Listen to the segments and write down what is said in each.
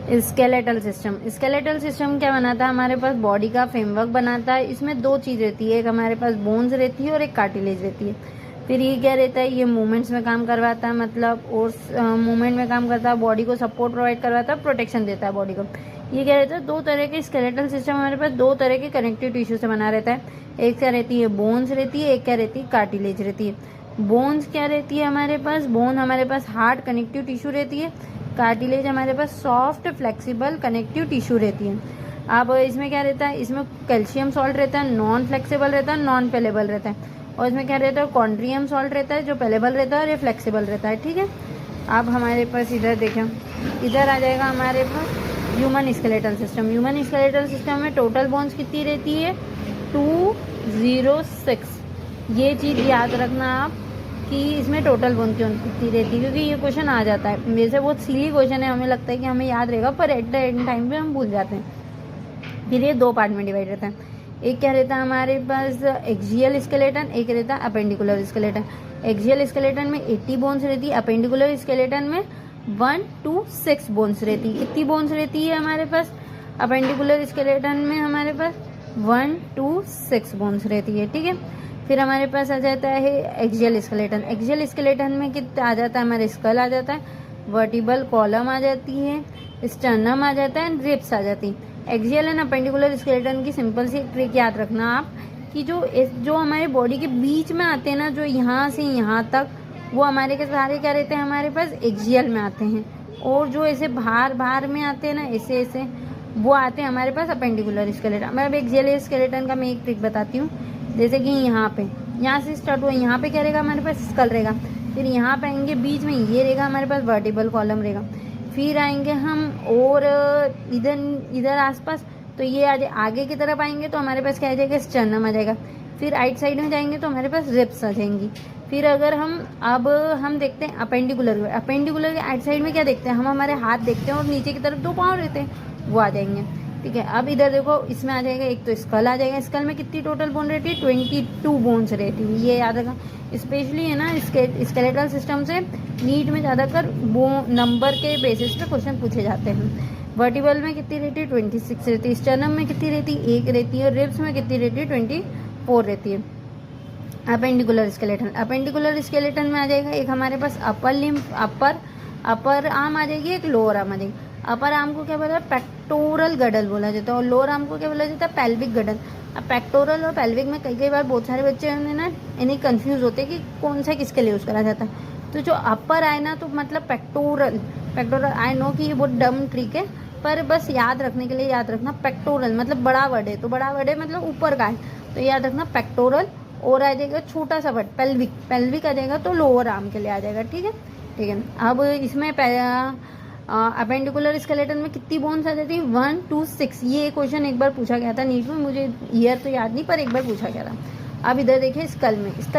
Skeletal system क्या बनाता है, हमारे पास बॉडी का फ्रेमवर्क बनाता है। इसमें दो चीज़ रहती है, एक हमारे पास बोन्स रहती है और एक कार्टिलेज रहती है। फिर ये क्या रहता है, ये मूवमेंट्स में काम करवाता है, मतलब और मूवमेंट में काम करता है, बॉडी को सपोर्ट प्रोवाइड करवाता है, प्रोटेक्शन देता है बॉडी को। ये क्या रहता है, दो तरह के स्केलेटल सिस्टम हमारे पास दो तरह के कनेक्टिव टिश्यू से बना रहता है। एक क्या रहती है, बोन्स रहती है, एक क्या रहती है, कार्टिलेज रहती है। बोन्स क्या रहती है हमारे पास, बोन हमारे पास हार्ड कनेक्टिव टिश्यू रहती है, कार्टिलेज हमारे पास सॉफ्ट फ्लेक्सिबल कनेक्टिव टिश्यू रहती है। अब इसमें क्या रहता है, इसमें कैल्शियम सॉल्ट रहता है, नॉन फ्लेक्सिबल रहता है, नॉन पेलेबल रहता है। और इसमें क्या रहता है, कॉन्ड्रियम सॉल्ट रहता है जो पेलेबल रहता है और ये फ्लेक्सिबल रहता है। ठीक है, अब हमारे पास इधर देखें, इधर आ जाएगा हमारे पास human skeletal system. Human skeletal system में टोटल बोन्स कितनी रहती है, 206। ये चीज़ याद रखना आप कि इसमें टोटल बोन क्यों कितनी रहती है, क्योंकि ये क्वेश्चन आ जाता है। वैसे बहुत सिली क्वेश्चन है, हमें लगता है कि हमें याद रहेगा, पर एट द एंड टाइम पे हम भूल जाते हैं। फिर ये दो पार्ट में डिवाइड रहता है। एक क्या रहता है हमारे पास एक्सियल स्केलेटन, एक रहता है अपेंडिकुलर स्केलेटन। एक्सियल स्केलेटन में 80 बोन्स रहती है, अपेंडिकुलर स्केलेटन में 1 to 6 बोन्स रहती है। कितनी बोन्स रहती है हमारे पास, अपेंडिकुलर स्केलेटन में हमारे पास 1 to 6 बोन्स रहती है। ठीक है, फिर हमारे पास आ जाता है एक्सियल स्केलेटन। एक्सियल स्केलेटन में कितना आ जाता है, हमारे स्कल आ जाता है, वर्टिबल कॉलम आ जाती है, स्टर्नम आ जाता है, रिब्स आ जाती है। एक्सियल एंड अपेंडिकुलर स्केलेटन की सिंपल सी ट्रिक याद रखना आप कि जो हमारे बॉडी के बीच में आते हैं ना, जो यहाँ से यहाँ तक, वो हमारे के सारे क्या रहते हैं, हमारे पास एक्सियल में आते हैं। और जो ऐसे बाहर में आते हैं ना, ऐसे ऐसे, वो आते हैं हमारे पास अपेंडिकुलर स्केलेटन। मैं अब एक्सियल स्केलेटन का मैं एक ट्रिक बताती हूँ। जैसे कि यहाँ से स्टार्ट हुआ, यहाँ पे क्या रहेगा हमारे पास, स्कल रहेगा। फिर यहाँ पे आएंगे, बीच में ये रहेगा हमारे पास वर्टिबल कॉलम रहेगा। फिर आएंगे हम और इधर आसपास, तो ये आगे की तरफ आएंगे तो हमारे पास क्या आ जाएगा, स्टर्नम आ जाएगा। फिर राइट साइड में जाएंगे तो हमारे पास रिब्स आ जाएंगी। फिर अगर हम देखते हैं अपेंडिकुलर के राइट साइड में क्या देखते हैं हम, हमारे हाथ देखते हैं और नीचे की तरफ दो पाँव रहते हैं, वो आ जाएंगे। ठीक है, अब इधर देखो, इसमें आ जाएगा एक तो स्कल आ जाएगा। स्कल में कितनी टोटल बोन रहती है, 22 बोन्स रहती है। ये याद रखना, स्पेशली है ना स्केलेटल सिस्टम से नीट में ज़्यादातर नंबर के बेसिस पे क्वेश्चन पूछे जाते हैं। वर्टिबल में कितनी रहती है, 26 रहती है। स्टर्नम में कितनी रहती है, 1 रहती है। और रिब्स में कितनी रहती है, 24 रहती है। अपेंडिकुलर स्केलेटन में आ जाएगा एक हमारे पास अपर आर्म आ जाएगी, एक लोअर आर्म आ जाएगी। अपर आर्म को क्या बोला है, पेक्टोरल गडल बोला जाता है, और लोअर आर्म को क्या बोला जाता है, पेल्विक गडल। अब पेक्टोरल और पेल्विक में कई बार बहुत सारे बच्चे ना इन्हें कंफ्यूज होते हैं कि कौन सा किसके लिए यूज़ करा जाता है। तो जो अपर आए ना, तो मतलब पेक्टोरल आई नो कि ये बहुत डम ट्रिक है, पर बस याद रखने के लिए याद रखना, पेक्टोरल मतलब बड़ा वर्ड है, तो बड़ा वर्ड है मतलब ऊपर का है, तो याद रखना पेक्टोरल। और आ जाएगा छोटा सा वर्ड पेल्विक आ जाएगा, तो लोअर आर्म के लिए आ जाएगा। ठीक है। अब इसमें अपेंडिकुलर स्केलेटन में कितनी बोन्स आ जाती है, 1 to 6। ये क्वेश्चन एक बार पूछा गया था नीट में, मुझे ईयर तो याद नहीं, पर एक बार पूछा गया था। अब इधर देखिए, स्कल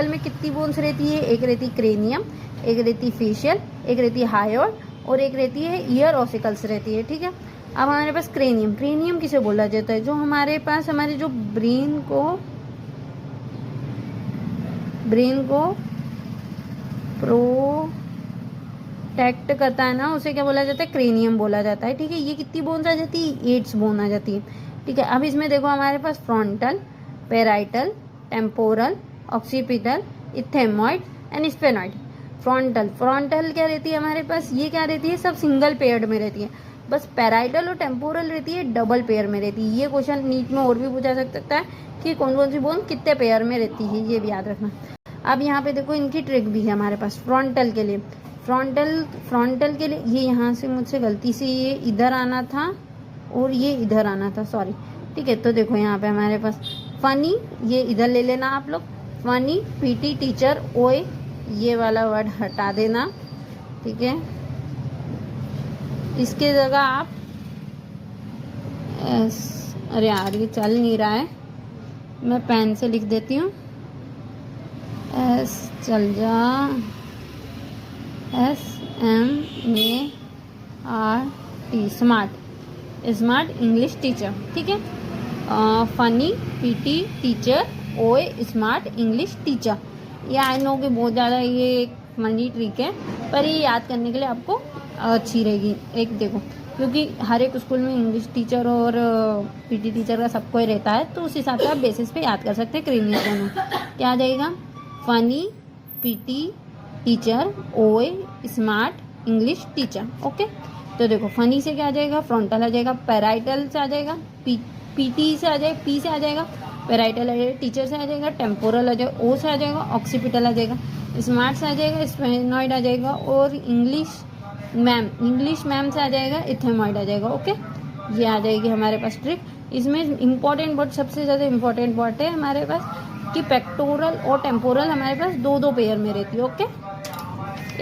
में कितनी बोन्स रहती है, एक रहती क्रेनियम, एक रहती फेशियल, एक रहती हायोइड, और एक रहती है ईयर ऑसिकल्स रहती है। ठीक है, अब हमारे पास क्रेनियम किसे बोला जाता है, जो हमारे पास हमारे जो ब्रेन को प्रोटेक्ट करता है ना, उसे क्या बोला जाता है, क्रेनियम बोला जाता है। ठीक है, ये कितनी बोन्स आ जाती है, 8 बोन आ जाती है। ठीक है, अब इसमें देखो हमारे पास frontal, parietal, temporal, occipital, ethmoid and sphenoid. Frontal क्या रहती है हमारे पास, ये क्या रहती है, सब सिंगल पेयर्ड में रहती है। बस पेराइटल और टेम्पोरल रहती है डबल पेयर में रहती है। ये क्वेश्चन नीट में और भी पूछा सकता है कि कौन कौन सी बोन कितने पेयर में रहती है, ये भी याद रखना। अब यहाँ पे देखो, इनकी ट्रिक भी है हमारे पास फ्रंटल के लिए। फ्रंटल के लिए ये यहाँ से मुझसे गलती से ये इधर आना था और ये इधर आना था, सॉरी। ठीक है, तो देखो यहाँ पे हमारे पास फनी, ये इधर ले लेना आप लोग, फनी, पीटी टीचर, ओए, ये वाला वर्ड हटा देना। ठीक है, इसके जगह आप अरे यार ये चल नहीं रहा है, मैं पेन से लिख देती हूँ, चल जा, SMART, स्मार्ट इंग्लिश टीचर। ठीक है, फनी, पीटी टीचर, ओए, स्मार्ट इंग्लिश टीचर। ये आई नो कि बहुत ज़्यादा ये एक फनी ट्रिक है, पर ये याद करने के लिए आपको अच्छी रहेगी। एक देखो, क्योंकि हर एक स्कूल में इंग्लिश टीचर और पीटी टीचर का सबको ही रहता है, तो उस हिसाब से आप बेसिस पे याद कर सकते हैं क्रेनियस दोनों। क्या आ जाएगा? फनी पीटी टीचर, ओए स्मार्ट इंग्लिश टीचर। ओके, तो देखो फनी से क्या आ जाएगा? फ्रंटल आ जाएगा। पैराइटल से आ जाएगा, पीटी से आ जाएगा, पी से आ जाएगा, पैराइटल आ जाएगा, टीचर से आ जाएगा, टेम्पोरल आ जाएगा, ओ से आ जाएगा, ऑक्सीपिटल आ जाएगा, स्मार्ट से आ जाएगा, स्पेनॉइड आ जाएगा, और इंग्लिश मैम से आ जाएगा, इथेमॉइड आ जाएगा। ओके, ये आ जाएगी हमारे पास ट्रिक। इसमें इंपॉर्टेंट वर्ड, सबसे ज़्यादा इंपॉर्टेंट वर्ड है हमारे पास कि पेक्टोरल और टेम्पोरल हमारे पास दो दो पेयर में रहती है। ओके,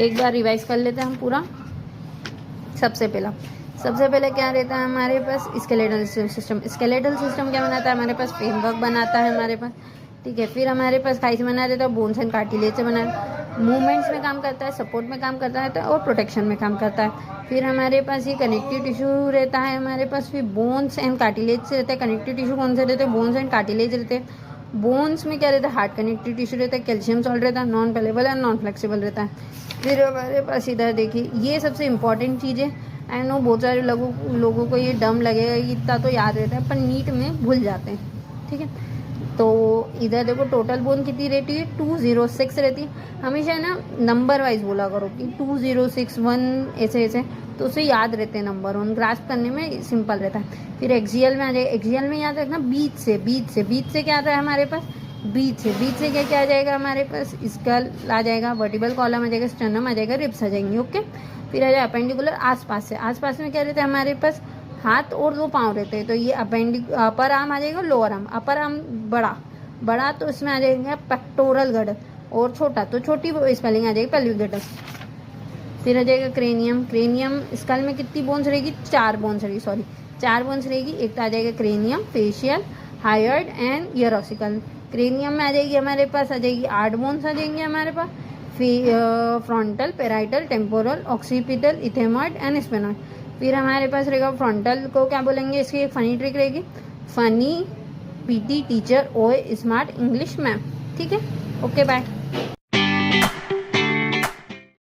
एक बार रिवाइज कर लेते हैं हम पूरा। सबसे पहले क्या रहता है हमारे पास? Skeletal system. स्केलेटल सिस्टम क्या बनाता है हमारे पास? फ्रेमवर्क बनाता है हमारे पास, ठीक है। फिर हमारे पास काई से बना रहता है? बोन्स एंड कार्टिलेज से बना, मूवमेंट्स में काम करता है, सपोर्ट में काम करता है और प्रोटेक्शन में काम करता है। फिर हमारे पास ये कनेक्टिव टिश्यू रहता है हमारे पास, फिर बोन्स एंड कार्टिलेज से रहता है। कनेक्टिव टिश्यू कौन से रहते हैं? बोन्स एंड कार्टिलेज रहते हैं। बोन्स में क्या रहता है? हार्ड कनेक्टिव टिश्यू रहता है, कैल्शियम सॉल्ट रहता है, non bailable and non flexible रहता है। फिर हमारे पास इधर देखिए, ये सबसे इंपॉर्टेंट चीज़ है। आई नो बहुत सारे लोगों को ये डम लगेगा, इतना तो याद रहता है, पर नीट में भूल जाते हैं, ठीक है। तो इधर देखो, टोटल बोन कितनी रहती है? 206 रहती है। हमेशा ना नंबर वाइज बोला करो कि 2061 ऐसे, तो उसे याद रहते हैं नंबर, उन ग्रास्प करने में सिंपल रहता है। फिर एक्सियल में आ जाएगा। एक्सियल में याद रखना बीच से क्या आता है हमारे पास? बीच से क्या आ जाएगा हमारे पास? स्कल आ जाएगा, वर्टिबल कॉलम आ जाएगा, स्टर्नम आ जाएगा, रिब्स आ जाएंगे। ओके, फिर आ जाएगा अपेंडिकुलर। आसपास में क्या रहता है हमारे पास? हाथ और दो पाँव रहते हैं, तो ये अपर आर्म आ जाएगा, लोअर आर्म। अपर आर्म बड़ा तो इसमें आ जाएगा पेक्टोरल गड, और छोटा तो छोटी स्पेलिंग आ जाएगी, पेल्विक गड। फिर आ जाएगा क्रेनियम। स्कल में कितनी बोन्स रहेगी? 4 बोन्स रहेगी। एक तो आ जाएगा cranium, facial, hyoid and ear ossicle. Cranium में आ जाएगी हमारे पास, आ जाएगी 8 बोन्स आ जाएंगे हमारे पास। Frontal, parietal, temporal, occipital, ethmoid and sphenoid. फिर हमारे पास रहेगा फ्रंटल को क्या बोलेंगे? इसकी एक फनी ट्रिक रहेगी, फनी पीटी टीचर, ओए स्मार्ट इंग्लिश मैम, ठीक है। Okay, bye.